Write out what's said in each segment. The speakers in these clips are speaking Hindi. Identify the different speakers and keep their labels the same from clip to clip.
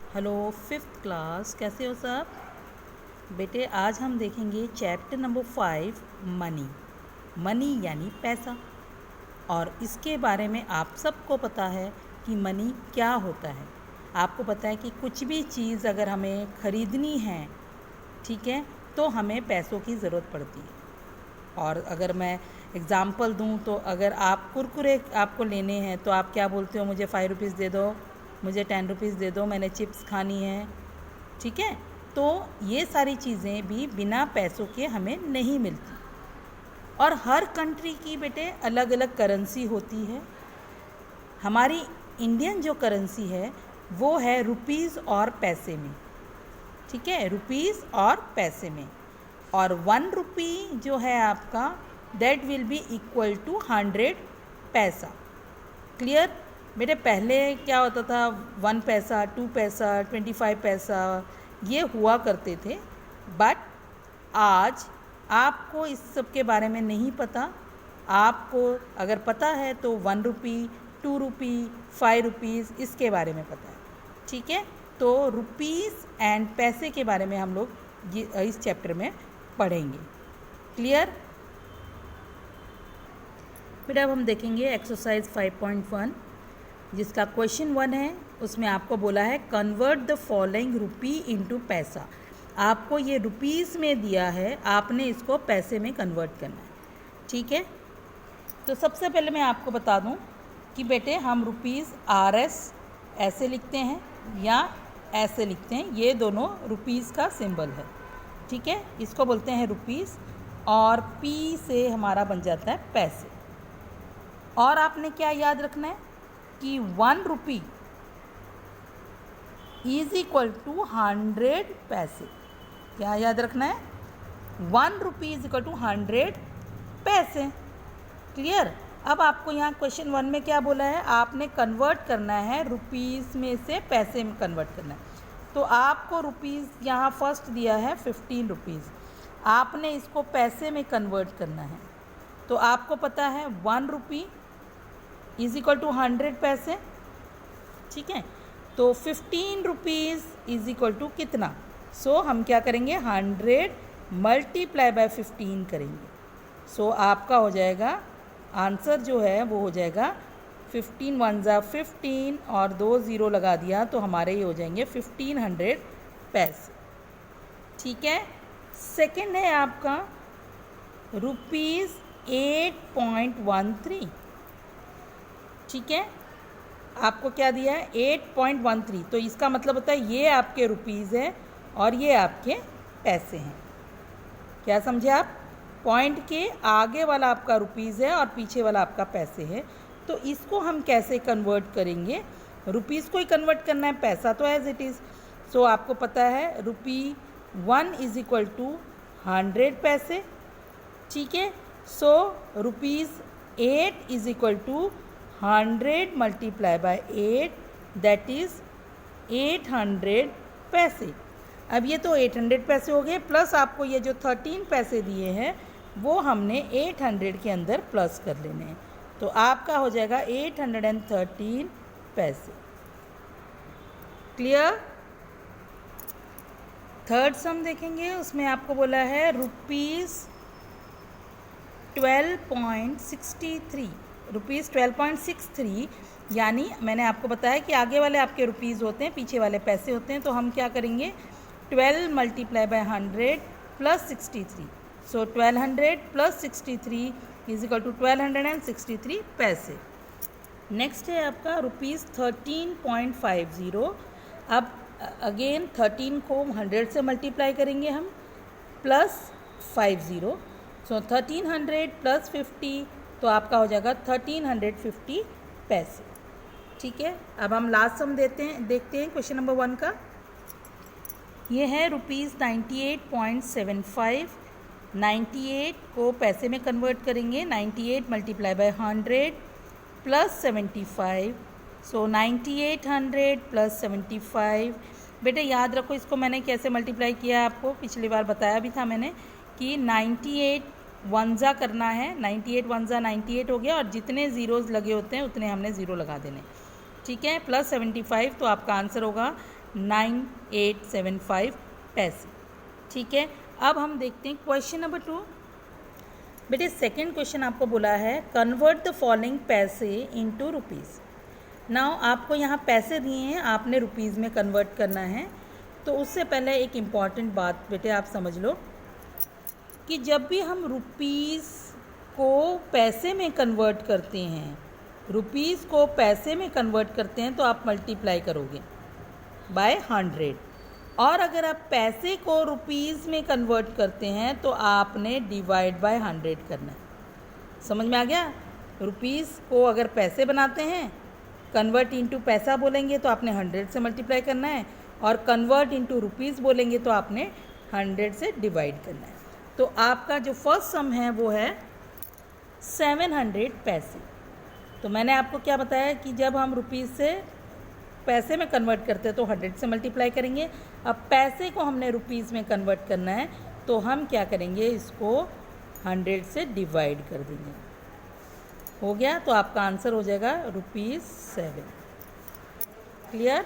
Speaker 1: हेलो फिफ्थ क्लास, कैसे हो सब बेटे। आज हम देखेंगे चैप्टर नंबर 5 मनी। मनी यानी पैसा। और इसके बारे में आप सबको पता है कि मनी क्या होता है। आपको पता है कि कुछ भी चीज़ अगर हमें ख़रीदनी है, ठीक है, तो हमें पैसों की ज़रूरत पड़ती है। और अगर मैं एग्ज़ाम्पल दूं तो अगर आप कुरकुरे आपको लेने हैं तो आप क्या बोलते हो, मुझे 5 रुपीज़ दे दो, मुझे 10 रुपीज़ दे दो, मैंने चिप्स खानी है, ठीक है। तो ये सारी चीज़ें भी बिना पैसों के हमें नहीं मिलती। और हर कंट्री की बेटे अलग अलग करेंसी होती है। हमारी इंडियन जो करेंसी है वो है रुपीज़ और पैसे में, ठीक है, रुपीज़ और पैसे में। और 1 रुपी जो है आपका, that will be equal to 100 पैसा। क्लियर बेटे। पहले क्या होता था, 1 पैसा, 2 पैसा, 25 पैसा ये हुआ करते थे। बट आज आपको इस सब के बारे में नहीं पता। आपको अगर पता है तो 1 रुपी, 2 रुपी, 5 रुपीज़ इसके बारे में पता है, ठीक है। तो रुपीज़ एंड पैसे के बारे में हम लोग इस चैप्टर में पढ़ेंगे। क्लियर बेटा। अब हम देखेंगे एक्सरसाइज 5.1 जिसका क्वेश्चन 1 है। उसमें आपको बोला है convert the following rupee into पैसा। आपको ये रुपीज़ में दिया है, आपने इसको पैसे में कन्वर्ट करना है, ठीक है। तो सबसे पहले मैं आपको बता दूं कि बेटे हम रुपीज़ RS ऐसे लिखते हैं या ऐसे लिखते हैं। ये दोनों रुपीज़ का सिंबल है, ठीक है। इसको बोलते हैं रुपीज़ और P से हमारा बन जाता है पैसे। और आपने क्या याद रखना है कि 1 रुपी इज इक्वल टू 100 पैसे। क्या याद रखना है, 1 रुपी इज इक्वल टू 100 पैसे। क्लियर। अब आपको यहाँ क्वेश्चन 1 में क्या बोला है, आपने कन्वर्ट करना है रुपीज़ में से पैसे में कन्वर्ट करना है। तो आपको रुपीज़ यहाँ फर्स्ट दिया है 15 रुपीज़, आपने इसको पैसे में कन्वर्ट करना है। तो आपको पता है 1 रुपी इज इक्वल टू 100 पैसे, ठीक है। तो 15 रुपीज़ इज इक्वल टू कितना, हम क्या करेंगे 100 मल्टीप्लाई बाय 15 करेंगे। आपका हो जाएगा आंसर जो है वो हो जाएगा 15 1 जा 15 और 2 ज़ीरो लगा दिया तो हमारे ये हो जाएंगे 1500 पैसे, ठीक है। सेकंड है आपका रुपीज़ 8.13, ठीक है। आपको क्या दिया है 8.13, तो इसका मतलब होता है ये आपके रुपीज़ है और ये आपके पैसे हैं। क्या समझे आप, पॉइंट के आगे वाला आपका रुपीज़ है और पीछे वाला आपका पैसे है। तो इसको हम कैसे कन्वर्ट करेंगे, रुपीज़ को ही कन्वर्ट करना है, पैसा तो एज इट इज़। आपको पता है रुपी 1 इज इक्वल टू 100 पैसे, ठीक है। Rupees 8 is equal to 100 multiply by 8 that is 800 पैसे। अब ये तो 800 पैसे हो गए, प्लस आपको ये जो 13 पैसे दिए हैं वो हमने 800 के अंदर प्लस कर लेने हैं। तो आपका हो जाएगा 813 पैसे। क्लियर। थर्ड सम देखेंगे, उसमें आपको बोला है रुपीज़ 12.63, रुपीज़ 12.63, यानी मैंने आपको बताया कि आगे वाले आपके रुपीज़ होते हैं, पीछे वाले पैसे होते हैं। तो हम क्या करेंगे 12 multiply by 100 plus 63। 1200 plus 63 is equal to 1263 पैसे। नेक्स्ट है आपका रुपीज़ 13.50। अब अगेन 13 को 100 से मल्टीप्लाई करेंगे हम, प्लस 50। 1300 प्लस 50 तो आपका हो जाएगा 1350 पैसे, ठीक है। अब हम लास्ट सम देखते हैं क्वेश्चन नंबर 1 का। ये है रुपीज़ 98.75। 98 को पैसे में कन्वर्ट करेंगे, 98 मल्टीप्लाई बाय 100 प्लस 75। 9800 प्लस 75। बेटे याद रखो इसको मैंने कैसे मल्टीप्लाई किया है, आपको पिछली बार बताया भी था मैंने कि 98 1 जा करना है, 98 1 जा 98 हो गया और जितने ज़ीरोज़ लगे होते हैं उतने हमने ज़ीरो लगा देने, ठीक है। प्लस 75 तो आपका आंसर होगा 9875 पैसे। ठीक है, अब हम देखते हैं क्वेश्चन नंबर 2। बेटे सेकेंड क्वेश्चन आपको बोला है कन्वर्ट द फॉलोइंग पैसे इनटू रुपीज़। नाउ आपको यहाँ पैसे दिए हैं, आपने रुपीज़ में कन्वर्ट करना है। तो उससे पहले एक इम्पॉर्टेंट बात बेटे आप समझ लो कि जब भी हम रुपीज़ को पैसे में कन्वर्ट करते हैं, रुपीज़ को पैसे में कन्वर्ट करते हैं तो आप मल्टीप्लाई करोगे बाय 100, और अगर आप पैसे को रुपीज़ में कन्वर्ट करते हैं तो आपने डिवाइड बाय 100 करना है। समझ में आ गया? रुपीज़ को अगर पैसे बनाते हैं, कन्वर्ट इनटू पैसा बोलेंगे तो आपने 100 से मल्टीप्लाई करना है, और कन्वर्ट इनटू रुपीज़ बोलेंगे तो आपने 100 से डिवाइड करना है। तो आपका जो फर्स्ट सम है वो है 700 पैसे। तो मैंने आपको क्या बताया कि जब हम रुपीज़ से पैसे में कन्वर्ट करते हैं तो 100 से मल्टीप्लाई करेंगे। अब पैसे को हमने रुपीज़ में कन्वर्ट करना है तो हम क्या करेंगे, इसको 100 से डिवाइड कर देंगे। हो गया, तो आपका आंसर हो जाएगा ₹7। क्लियर?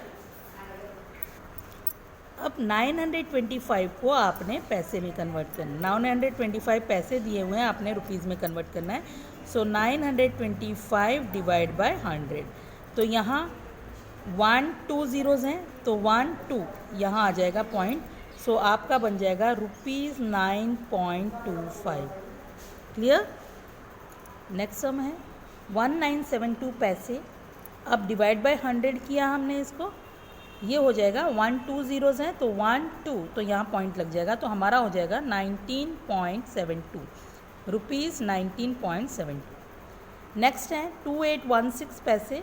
Speaker 1: अब 925 को आपने पैसे में कन्वर्ट करना है। 925 पैसे दिए हुए हैं, आपने रुपीज़ में कन्वर्ट करना है। सो 925 डिवाइड बाय 100। तो यहाँ 1 2 ज़ीरोज़ हैं तो 1 2 यहाँ आ जाएगा पॉइंट। सो आपका बन जाएगा ₹9.25। क्लियर? नेक्स्ट सम है 1972 पैसे। अब डिवाइड बाय 100 किया हमने इसको, ये हो जाएगा 1 2 ज़ीरोज़ हैं तो 1 2, तो यहाँ पॉइंट लग जाएगा। तो हमारा हो जाएगा 19.72 रुपीज़ 19.72। नेक्स्ट है 2816 पैसे।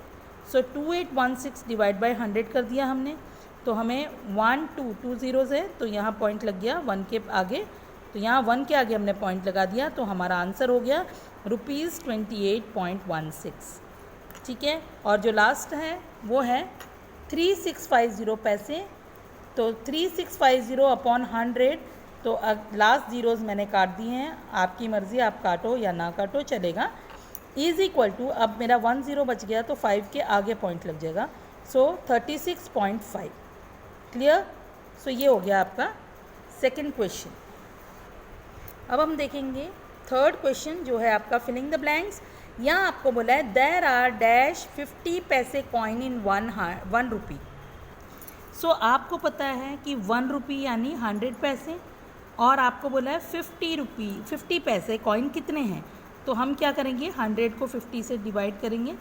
Speaker 1: सो 2816 डिवाइड बाय 100 कर दिया हमने, तो हमें 1 2 2 ज़ीरोज़ है तो यहाँ पॉइंट लग गया 1 के आगे, तो यहाँ 1 के आगे हमने पॉइंट लगा दिया। तो हमारा आंसर हो गया ₹28.16। ठीक है, और जो लास्ट है वो है 3650 पैसे। तो 3650 अपॉन 100, तो लास्ट ज़ीरोज़ मैंने काट दिए हैं, आपकी मर्ज़ी, आप काटो या ना काटो चलेगा। इज़ इक्वल टू, अब मेरा 1 ज़ीरो बच गया तो 5 के आगे पॉइंट लग जाएगा। सो 36.5। क्लियर? सो ये हो गया आपका सेकंड क्वेश्चन। अब हम देखेंगे थर्ड क्वेश्चन जो है आपका फिलिंग द ब्लैंक्स। यहाँ आपको बोला है देर आर डैश 50 पैसे कॉइन इन 1 रुपी। सो आपको पता है कि 1 रुपी यानी 100 पैसे, और आपको बोला है 50 पैसे कॉइन कितने हैं। तो हम क्या करेंगे, 100 को 50 से डिवाइड करेंगे,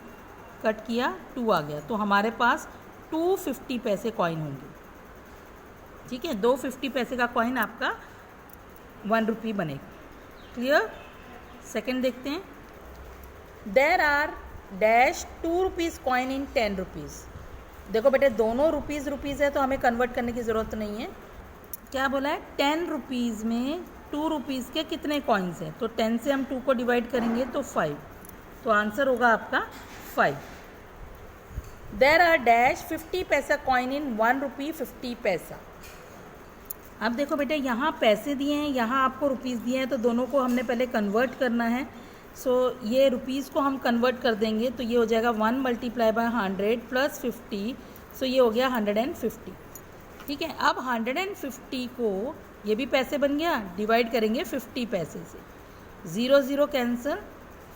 Speaker 1: कट किया 2 आ गया, तो हमारे पास 250 पैसे कॉइन होंगे। ठीक है, 250 पैसे का कॉइन आपका 1 रुपी बनेगा। क्लियर? सेकंड देखते हैं। There are dash 2 rupees coin in 10 rupees. देखो बेटे दोनों रुपीज़ है तो हमें कन्वर्ट करने की ज़रूरत नहीं है। क्या बोला है, 10 रुपीज़ में 2 रुपीज़ के कितने कॉइन्स हैं, तो 10 से हम 2 को डिवाइड करेंगे तो 5, तो आंसर होगा आपका 5। देर आर डैश 50 पैसा कॉइन इन 1 रुपी 50 पैसा। अब देखो बेटे यहाँ पैसे दिए हैं, यहाँ आपको रुपीज़ दिए हैं, तो दोनों को हमने पहले कन्वर्ट करना है। सो ये रुपीज़ को हम कन्वर्ट कर देंगे तो ये हो जाएगा 1 मल्टीप्लाई बाय 100 प्लस 50, सो ये हो गया 150। ठीक है, अब 150 को, ये भी पैसे बन गया, डिवाइड करेंगे 50 पैसे से, 0 0 कैंसिल,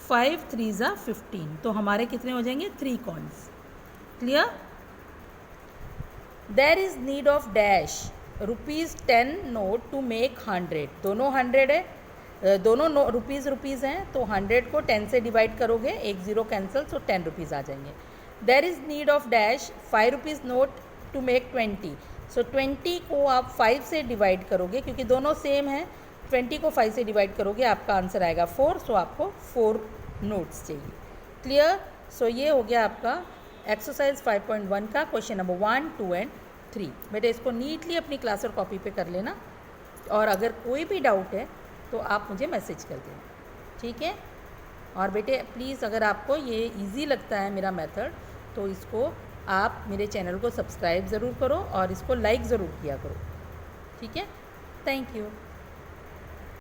Speaker 1: 5 3 ज़ा 15, तो हमारे कितने हो जाएंगे 3 coins. Clear? There is need of dash ₹10 note to make 100। दोनों 100 है, दोनों रुपीज़ हैं, तो 100 को 10 से डिवाइड करोगे, 1 0 कैंसिल, सो 10 रुपीज़ आ जाएंगे। There is need of dash 5 rupees note to make 20। So 20 को आप 5 से डिवाइड करोगे, क्योंकि दोनों सेम हैं, 20 को 5 से डिवाइड करोगे, आपका आंसर आएगा 4। सो आपको 4 नोट्स चाहिए। क्लियर? सो ये हो गया आपका एक्सरसाइज 5.1 का क्वेश्चन नंबर 1 2 एंड 3। बेटे इसको नीटली अपनी क्लास और कॉपी पे कर लेना, और अगर कोई भी डाउट है तो आप मुझे मैसेज कर देना। ठीक है? और बेटे प्लीज़ अगर आपको ये इजी लगता है मेरा मेथड, तो इसको आप मेरे चैनल को सब्सक्राइब ज़रूर करो और इसको लाइक ज़रूर किया करो। ठीक है? Thank you.